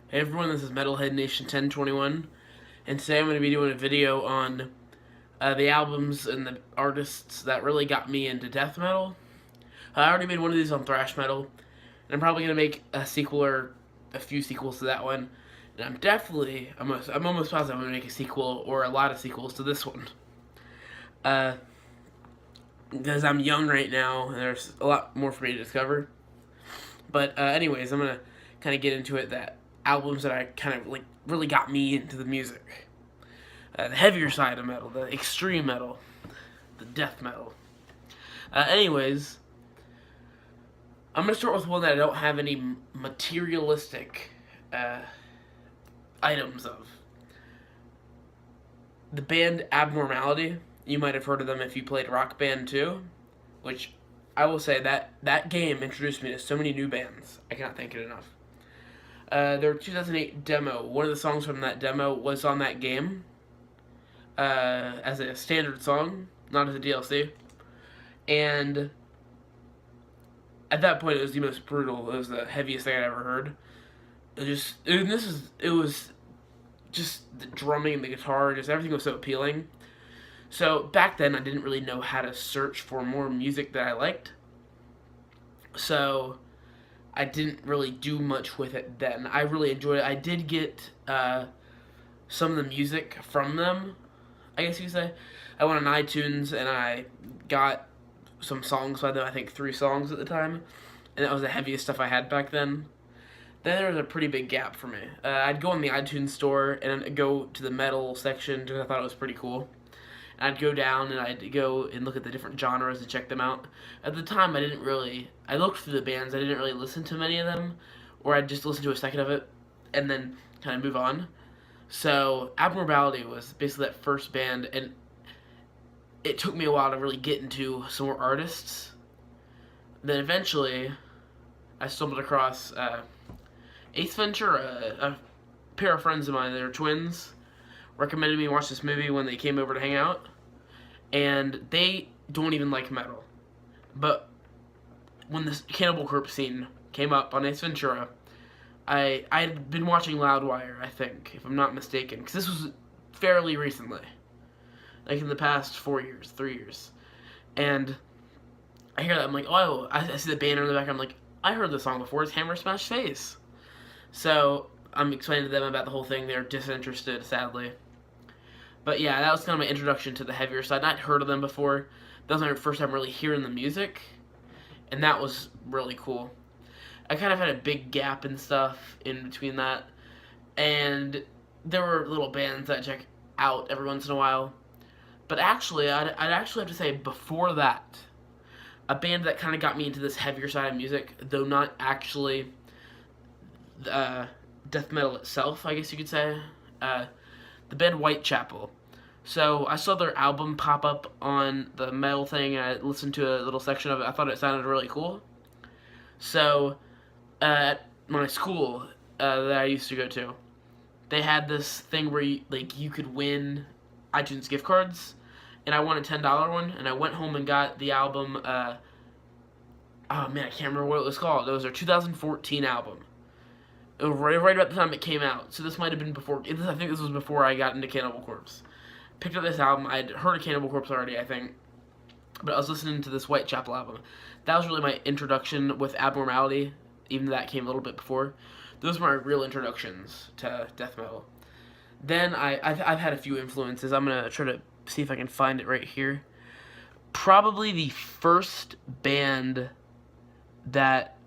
Hey everyone, this is Metalhead Nation 1021, and today I'm going to be doing a video on the albums and the artists that really got me into death metal. I already made one of these on thrash metal, and I'm probably going to make a sequel or a few sequels to that one. And I'm almost positive I'm going to make a sequel or a lot of sequels to this one. Uh, because I'm young right now, and there's a lot more for me to discover. But anyways, I'm going to kind of get into it, that albums that I kind of like really got me into the music. The heavier side of metal, the extreme metal, the death metal. Anyways, I'm gonna start with one that I don't have any materialistic items of. The band Abnormality. You might have heard of them if you played Rock Band 2, which I will say that game introduced me to so many new bands. I cannot thank it enough. Their 2008 demo. One of the songs from that demo was on that game as a standard song, not as a DLC. And at that point, it was the most brutal. It was the heaviest thing I'd ever heard. It was just the drumming and the guitar, just everything was so appealing. So back then, I didn't really know how to search for more music that I liked. So I didn't really do much with it then. I really enjoyed it. I did get some of the music from them, I guess you could say. I went on iTunes and I got some songs by them, I think 3 songs at the time, and that was the heaviest stuff I had back then. Then there was a pretty big gap for me. I'd go on the iTunes store and I'd go to the metal section because I thought it was pretty cool. And I'd go down and I'd go and look at the different genres and check them out. At the time, I looked through the bands, I didn't really listen to many of them, or I'd just listen to a second of it and then kind of move on. So Abnormality was basically that first band, and it took me a while to really get into some more artists. Then eventually, I stumbled across Ace Ventura. A pair of friends of mine, they were twins, recommended me watch this movie when they came over to hang out, and they don't even like metal. But when this Cannibal Corpse scene came up on Ace Ventura, I'd been watching Loudwire, I think, if I'm not mistaken, because this was fairly recently, like in the past 4 years, 3 years, and I hear that, I'm like, oh, I see the banner in the back, I'm like, I heard this song before, it's Hammer Smash Face. So I'm explaining to them about the whole thing, they're disinterested, sadly. But yeah, that was kind of my introduction to the heavier side. I'd heard of them before. That was my first time really hearing the music, and that was really cool. I kind of had a big gap and stuff in between that, and there were little bands that I check out every once in a while. But actually, I'd actually have to say before that, a band that kind of got me into this heavier side of music, though not actually death metal itself, I guess you could say, the band Whitechapel. So I saw their album pop up on the metal thing, and I listened to a little section of it. I thought it sounded really cool. So at my school that I used to go to, they had this thing where you could win iTunes gift cards, and I won a $10 one, and I went home and got the album. Oh man, I can't remember what it was called. It was their 2014 album. It was right about the time it came out, so this might have been before. I think this was before I got into Cannibal Corpse. Picked up this album. I'd heard of Cannibal Corpse already, I think, but I was listening to this Whitechapel album. That was really my introduction with Abnormality, even though that came a little bit before. Those were my real introductions to death metal. Then I've had a few influences. I'm gonna try to see if I can find it right here. Probably the first band that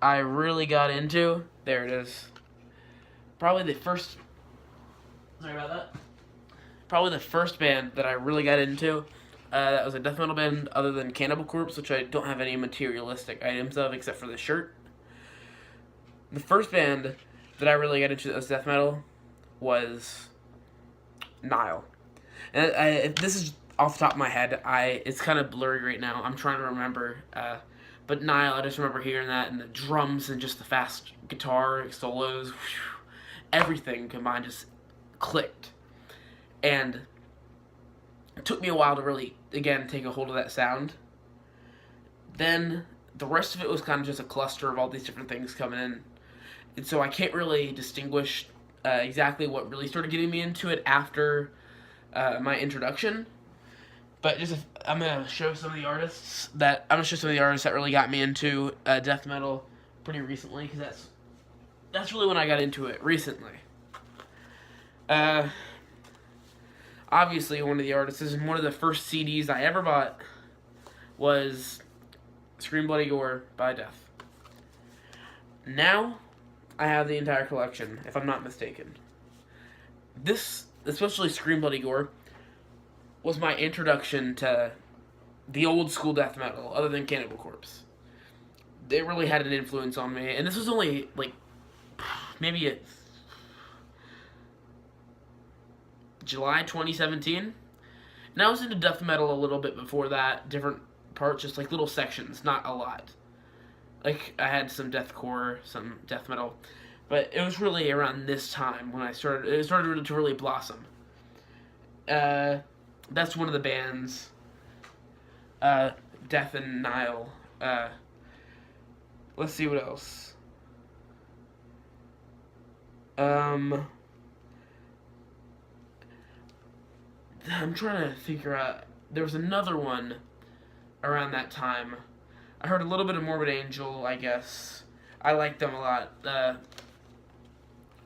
I really got into. There it is. Probably the first. Sorry about that. Probably the first band that I really got into. That was a death metal band other than Cannibal Corpse, which I don't have any materialistic items of except for the shirt. The first band that I really got into that was death metal was Nile. And this is off the top of my head. It's kind of blurry right now. I'm trying to remember. But Nile, I just remember hearing that, and the drums and just the fast guitar solos, whew, everything combined just clicked. And it took me a while to really, again, take a hold of that sound. Then the rest of it was kind of just a cluster of all these different things coming in. and so I can't really distinguish exactly what really started getting me into it after my introduction. But I'm gonna show some of the artists that really got me into death metal pretty recently, because that's really when I got into it recently. Uh, Obviously, one of the artists and one of the first CDs I ever bought was Scream Bloody Gore by Death. Now, I have the entire collection, if I'm not mistaken. This, especially Scream Bloody Gore, was my introduction to the old school death metal, other than Cannibal Corpse. They really had an influence on me, and this was only, like, maybe July 2017. And I was into death metal a little bit before that, different parts, just like little sections, not a lot. Like, I had some deathcore, some death metal, but it was really around this time when it started to really blossom. That's one of the bands, Death and Nile. Let's see what else. I'm trying to figure out. There was another one around that time. I heard a little bit of Morbid Angel, I guess. I liked them a lot.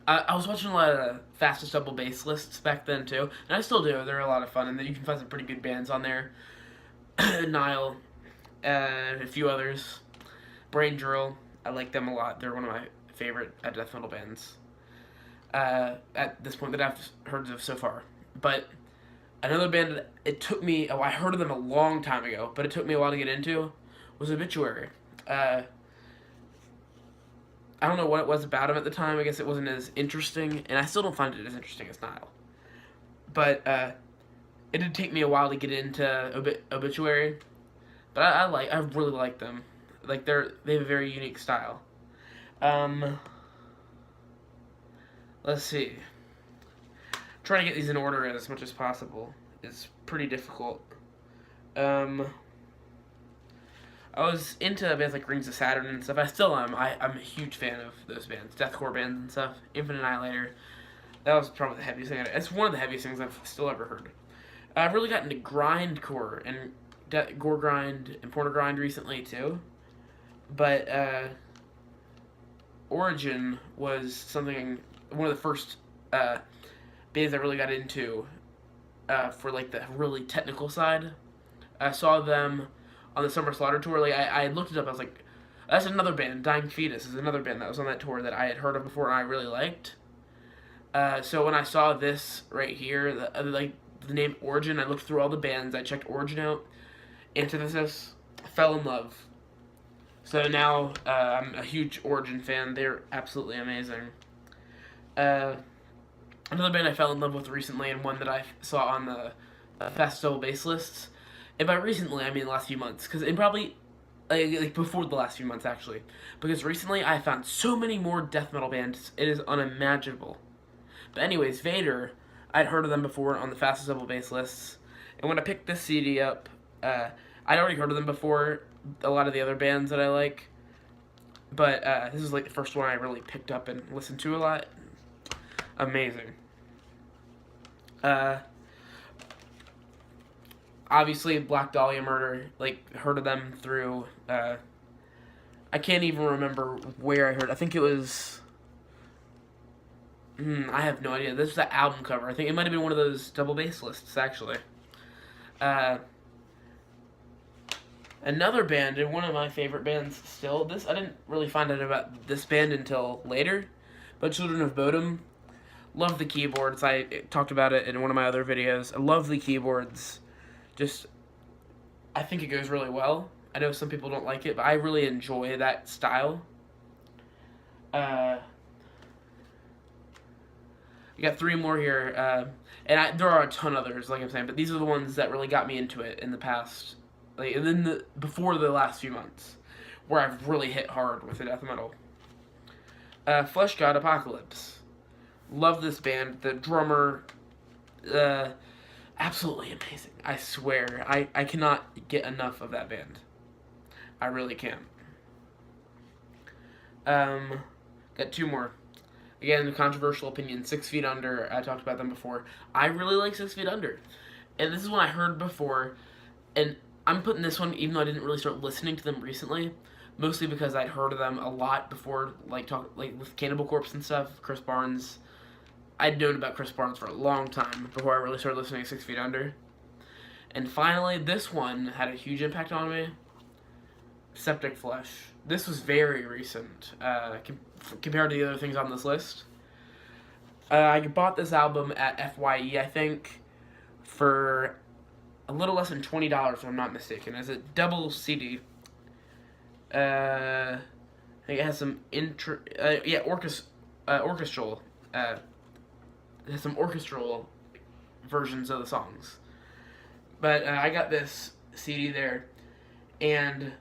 I was watching a lot of Fastest Double Bass lists back then, too. And I still do. They're a lot of fun, and you can find some pretty good bands on there. Nile, a few others. Brain Drill, I like them a lot. They're one of my favorite death metal bands at this point that I've heard of so far. But another band that I heard of them a long time ago, but it took me a while to get into, was Obituary. I don't know what it was about them at the time. I guess it wasn't as interesting, and I still don't find it as interesting as Nile. But it did take me a while to get into Obituary, but I really like them. Like, they have a very unique style. Let's see. Trying to get these in order as much as possible is pretty difficult. I was into bands like Rings of Saturn and stuff. I still am. I'm a huge fan of those bands, deathcore bands and stuff. Infinite Annihilator. That was probably the heaviest thing. It's one of the heaviest things I've still ever heard. I've really gotten into grindcore and gore grind and porno grind recently too. But Origin was one of the first bands I really got into for like the really technical side. I saw them on the Summer Slaughter tour. Like, I looked it up. I was like, that's another band. Dying Fetus is another band that was on that tour that I had heard of before and I really liked. So when I saw this right here, the name Origin, I looked through all the bands. I checked Origin out. Antithesis. Fell in love. So now I'm a huge Origin fan. They're absolutely amazing. Another band I fell in love with recently, and one that I saw on the Fast Double Bass lists. And by recently, I mean the last few months, because it probably like before the last few months actually, because recently I found so many more death metal bands, it is unimaginable. But anyways, Vader, I'd heard of them before on the Fastest Double Bass lists, and when I picked this CD up, I'd already heard of them before a lot of the other bands that I like, but this is like the first one I really picked up and listened to a lot. Amazing. Obviously, Black Dahlia Murder, like, heard of them through, I can't even remember where I heard. I think it was, I have no idea. This was the album cover. I think it might have been one of those double bass lists, actually. Another band, and one of my favorite bands still, I didn't really find out about this band until later, but Children of Bodom. Love the keyboards. I talked about it in one of my other videos. I love the keyboards. I think it goes really well. I know some people don't like it, but I really enjoy that style. You got three more here, and there are a ton of others, like I'm saying, but these are the ones that really got me into it in the past, like, and then before the last few months, where I've really hit hard with the death metal. Flesh God Apocalypse. Love this band. The drummer, absolutely amazing. I swear. I cannot get enough of that band. I really can't. Got two more. Again, controversial opinion. 6 Feet Under. I talked about them before. I really like 6 Feet Under, and this is one I heard before. And I'm putting this one, even though I didn't really start listening to them recently, mostly because I'd heard of them a lot before, like with Cannibal Corpse and stuff. Chris Barnes. I'd known about Chris Barnes for a long time before I really started listening to 6 Feet Under. And finally, this one had a huge impact on me. Septic Flesh. This was very recent compared to the other things on this list. I bought this album at FYE, I think, for a little less than $20, if I'm not mistaken, as a double CD. I think it has some orchestral. It has some orchestral versions of the songs. But I got this CD there, and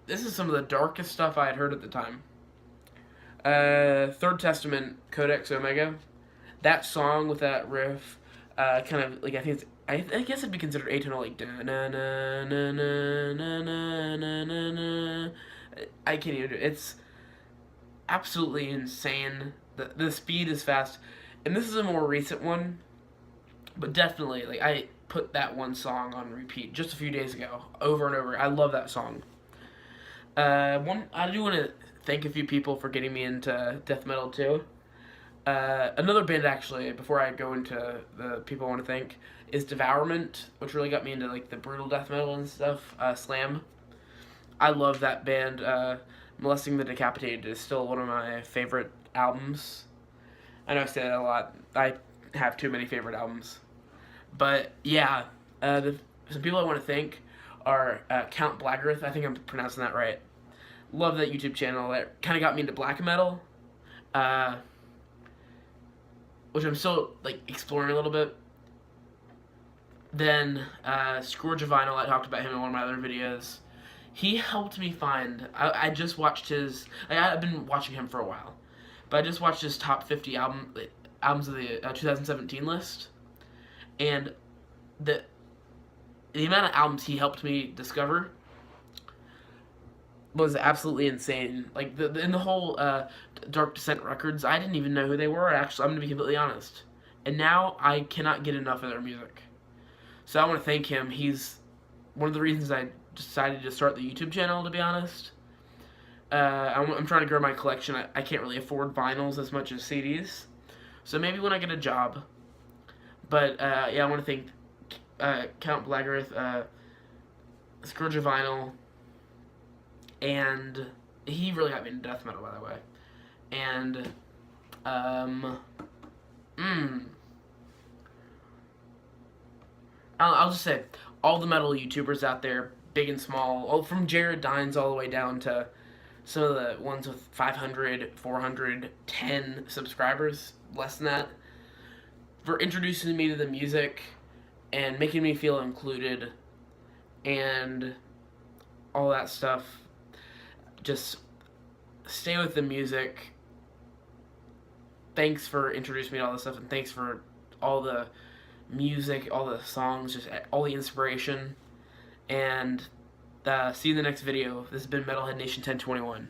this is some of the darkest stuff I had heard at the time. Third Testament, Codex Omega. That song with that riff, kind of like I guess it'd be considered atonal, like na na na na na na na na na. I can't even do it. It's absolutely insane. The speed is fast, and this is a more recent one, but definitely like I put that one song on repeat just a few days ago, over and over. I love that song. I do want to thank a few people for getting me into death metal too. Another band, actually, before I go into the people I want to thank, is Devourment, which really got me into like the brutal death metal and stuff. Slam. I love that band. Molesting the Decapitated is still one of my favorite albums. I know I say that a lot. I have too many favorite albums. But yeah, some people I want to thank are Count Blagareth. I think I'm pronouncing that right. Love that YouTube channel. That kind of got me into black metal, which I'm still like exploring a little bit. Then Scourge of Vinyl. I talked about him in one of my other videos. He helped me find. I just watched his. I've been watching him for a while, but I just watched his top 50 albums of the 2017 list, and the amount of albums he helped me discover was absolutely insane. Like in the whole Dark Descent records, I didn't even know who they were. Actually, I'm gonna be completely honest. And now I cannot get enough of their music. So I want to thank him. He's one of the reasons I decided to start the YouTube channel. To be honest, I'm trying to grow my collection. I can't really afford vinyls as much as CDs. So maybe when I get a job. But yeah, I want to thank Count Blagareth, Scourge of Vinyl, and he really got me into death metal, by the way. And I'll just say all the metal YouTubers out there, big and small, from Jared Dines all the way down to some of the ones with 500, 400, 10 subscribers, less than that, for introducing me to the music and making me feel included and all that stuff. Just stay with the music. Thanks for introducing me to all this stuff, and thanks for all the music, all the songs, just all the inspiration. And see you in the next video. This has been Metalhead Nation 1021.